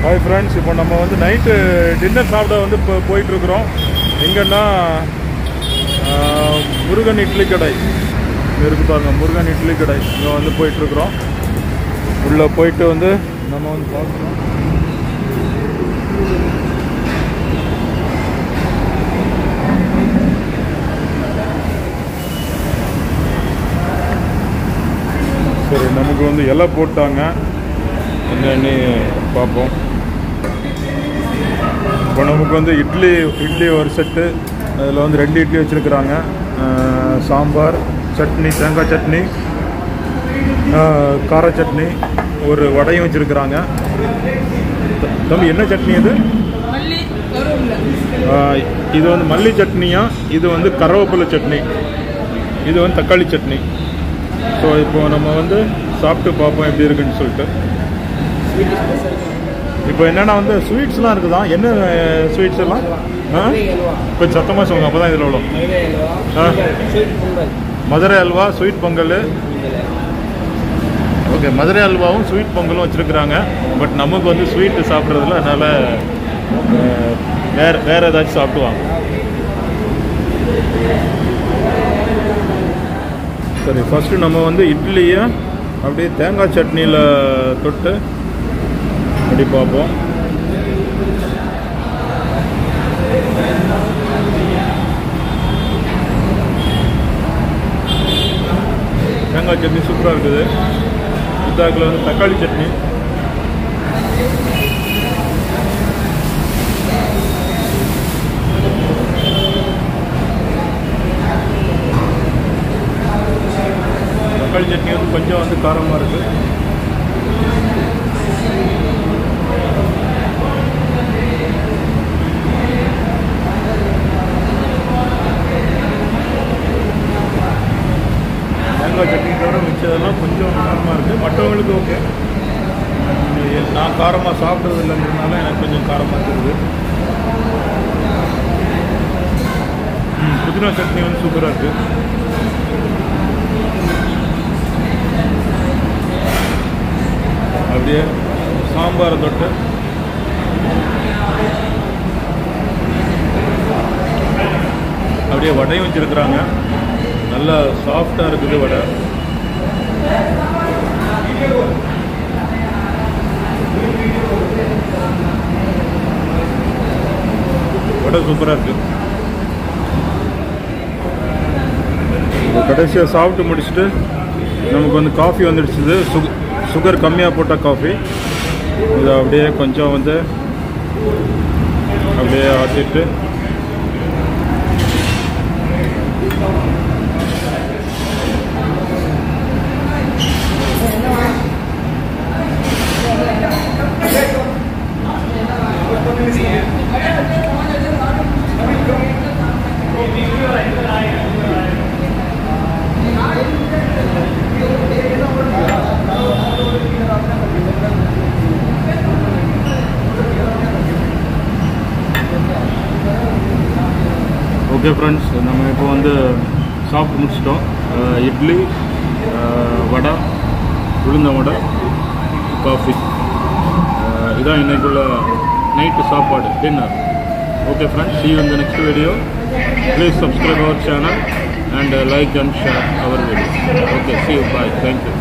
Hi friends, இப்போ நம்ம வந்து நைட்டு டின்னர் சாப்பிட வந்து இப்போ போயிட்டுருக்குறோம். எங்கன்னா முருகன் இட்லி கடை இருக்கு பாருங்க, முருகன் இட்லி கடை இங்கே வந்து போயிட்டுருக்குறோம். உள்ளே போயிட்டு வந்து நம்ம வந்து பார்க்குறோம். சரி, நமக்கு வந்து இலை போட்டாங்க, என்னன்னு பார்ப்போம். இப்போ நமக்கு வந்து இட்லி ஒரு செட்டு, அதில் வந்து 2 இட்லி வச்சுருக்குறாங்க. சாம்பார், சட்னி, தேங்காய் சட்னி, கார சட்னி, ஒரு வடையும் வச்சுருக்குறாங்க. தம்பி, என்ன சட்னி இது? இது வந்து மல்லி சட்னியா, இது வந்து கருவேப்பிலை சட்னி, இது வந்து தக்காளி சட்னி. ஸோ இப்போ நம்ம வந்து சாப்பிட்டு பார்ப்போம் எப்படி இருக்குன்னு சொல்லிட்டு. இப்போ என்னென்னா வந்து ஸ்வீட்ஸ்லாம் இருக்குதா? என்ன ஸ்வீட்ஸ் எல்லாம்? கொஞ்சம் சத்தமாக சொல்லுங்க, அப்போ தான் இதில் விடும். மதுரை அல்வா, ஸ்வீட் பொங்கல். ஓகே, மதுரை அல்வாவும் ஸ்வீட் பொங்கலும் வச்சுருக்குறாங்க. பட் நமக்கு வந்து ஸ்வீட்டு சாப்பிட்றதுல, அதனால் வேறு ஏதாச்சும் சாப்பிடுவாங்க. சரி, ஃபஸ்ட்டு நம்ம வந்து இட்லியை அப்படியே தேங்காய் சட்னியில் தொட்டு அப்படி பார்ப்போம். தேங்காய் சட்னி சூப்பராக இருக்குது. இதாக்கில் வந்து தக்காளி சட்னி, தக்காளி சட்னி வந்து கொஞ்சம் வந்து காரமாக இருக்குது. தேங்காய் சட்னி தவிர மிச்சதெல்லாம் கொஞ்சம் காரமாக இருக்குது. மற்றவங்களுக்கு ஓகே, நான் காரமாக சாப்பிட்றது இல்லைங்கிறதுனால எனக்கு கொஞ்சம் காரமாக இருக்குது. புதினா சட்னி வந்து சூப்பராக இருக்குது. அப்படியே சாம்பாரை தொட்டு அப்படியே வடையும் வச்சுருக்குறாங்க. நல்லா சாஃப்டாக இருக்குது வடை. வடை சூப்பராக இருக்குது. கடைசியாக சாப்பிட்டு முடிச்சுட்டு நமக்கு வந்து காஃபி வந்துடுச்சுது. சுகர் கம்மியாக போட்ட காஃபி. இதை அப்படியே கொஞ்சம் வந்து அப்படியே ஆட்டிட்டு ஓகே ஃப்ரெண்ட்ஸ், நம்ம இப்போ வந்து சாப்பிட்டு முடிச்சிட்டோம். இட்லி, வடை, உளுந்த வடை, காஃபி, இதான் இன்றைக்குள்ள நைட்டு சாப்பாடு, dinner. Okay friends, see you in the next video. Please subscribe our channel and like and share our videos. Okay, see you, bye, thank you.